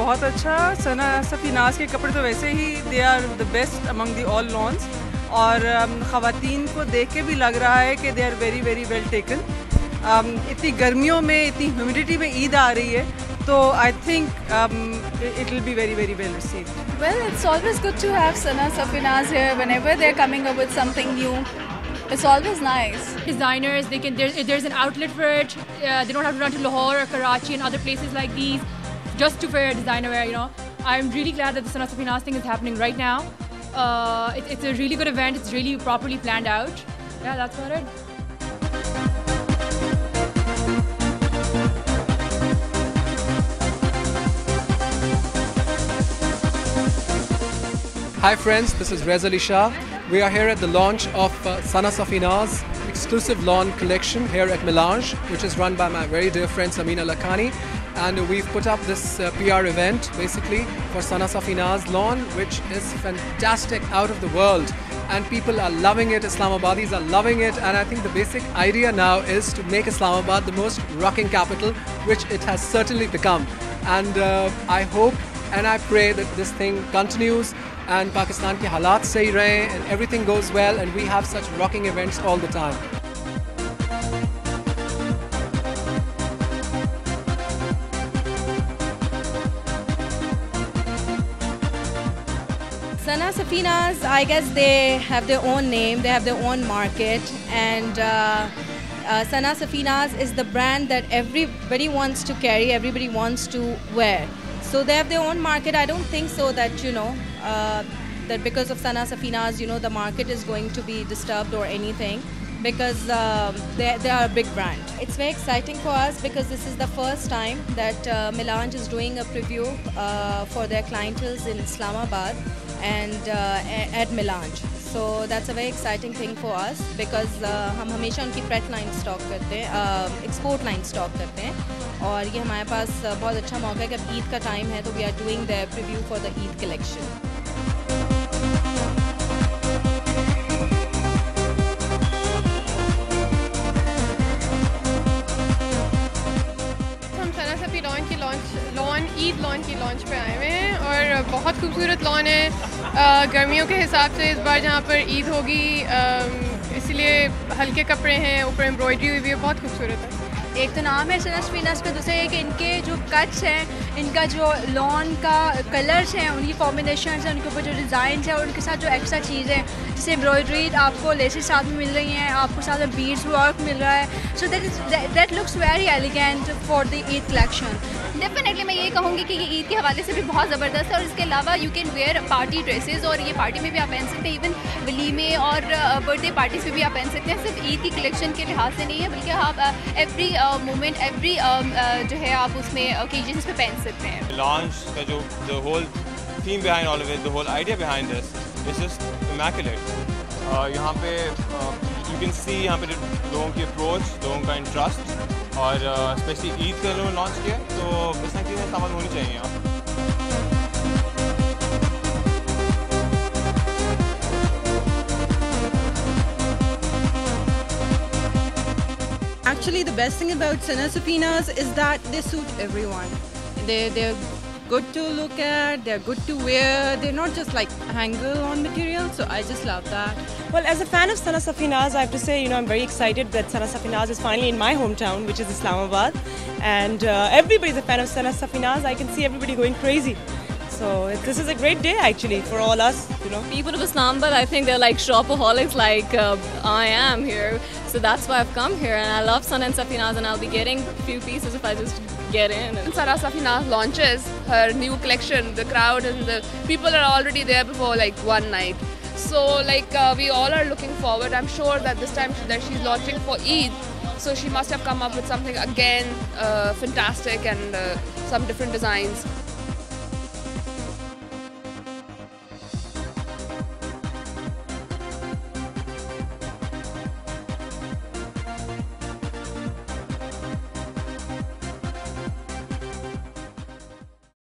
बहुत अच्छा। सना सफीनाज के कपड़े तो वैसे ही they are the best among the all lawns, और ख़वातीन को देख के भी लग रहा है कि they are very very well taken. इतनी गर्मियों में, इतनी ह्यूमिडिटी में ईद आ रही है, तो I think it will be very very well received. Well, it's always good to have Sana Safinaz here whenever they're coming up with something new. It's always nice. Designers, there's an outlet for it. They don't have to run to Lahore or Karachi and other places like these just to wear designer wear. You know, I'm really glad that the Sana Safinaz thing is happening right now. It's a really good event. It's really properly planned out. Yeah, that's about it. Hi friends, this is Reza Ali Shah. We are here at the launch of Sana Safinaz exclusive lawn collection here at Melange, which is run by my very dear friend Samina Lakhani. And we've put up this PR event basically for Sana Safinaz lawn, which is fantastic, out of the world. And people are loving it, Islamabadis are loving it. And I think the basic idea now is to make Islamabad the most rocking capital, which it has certainly become. And I hope and I pray that this thing continues and Pakistan ke halat sahi rahe and everything goes well and we have such rocking events all the time. Sana Safinaz, I guess they have their own name, they have their own market, and Sana Safinaz is the brand that everybody wants to carry, everybody wants to wear. So they have their own market. I don't think so that, you know, that because of Sana Safinaz, you know, the market is going to be disturbed or anything, because they are a big brand. It's very exciting for us because this is the first time that Melange is doing a preview for their clientele in Islamabad and at Melange. So that's a very exciting thing for us because हम हमेशा उनकी freight line stock करते हैं, export line stock करते हैं, और ये हमारे पास बहुत अच्छा मौका है कि अब ईद का टाइम है तो we are doing the preview for the Eid collection. Eid lawn की लॉन्च पे आए हुए हैं और बहुत खूबसूरत लॉन है गर्मियों के हिसाब से इस बार जहाँ पर ईद होगी, इसलिए हल्के कपड़े हैं, ऊपर एम्ब्रॉयडरी हुई भी है, बहुत खूबसूरत है. एक तो नाम है सना सफीनाज का, दूसरा है कि इनके जो कट्स हैं, इनका जो लॉन का कलर्स हैं, उनकी कॉम्बिनेशन हैं, उनके ऊपर जो डिज़ाइन है और उनके साथ जो एक्स्ट्रा चीज़ें हैं, जैसे एम्ब्रॉयडरी आपको लेसेस साथ में मिल रही हैं, आपको साथ में बीड्स वर्क मिल रहा है. So that looks very elegant for the Eid collection. Definitely मैं ये कहूँगी कि ये ईद के हवाले से भी बहुत ज़बरदस्त है, और इसके अलावा you can wear party dresses, और ये पार्टी में भी आप पहन सकते हैं, इवन वलीमे और बर्थडे पार्टीज़ में भी आप पहन सकते हैं. सिर्फ ईद की कलेक्शन के लिहाज से नहीं है, बल्कि आप एवरी मोमेंट, एवरी जो है आप उसमें ओकेजन्स पे पहन सकते हैं. लॉन्च का जो the whole theme behind all of it, the whole idea behind this is just immaculate. यहाँ पे यू कैन सी यहाँ पे लोगों की अप्रोच, लोगों का इंटरेस्ट, और स्पेशली ईद के लोगों ने लॉन्च किया, तो इस तरह चीज़ें सामान होनी चाहिए यहाँ. Actually, the best thing about Sana Safinaz is that they suit everyone. They're good to look at, they're good to wear, they're not just like hanger-on material, so I just love that. Well, as a fan of Sana Safinaz, I have to say, you know, I'm very excited that Sana Safinaz is finally in my hometown, which is Islamabad, and everybody's a fan of Sana Safinaz. I can see everybody going crazy. So this is a great day actually for all us, you know. People of Islamabad, I think they're like shopaholics like I am here. So that's why I've come here, and I love Sana and Safinaz, and I'll be getting a few pieces if I just get in. When Sana Safinaz launches her new collection, the crowd and the people are already there before like one night. So like we all are looking forward. I'm sure that this time that she's launching for Eid, so she must have come up with something again fantastic and some different designs.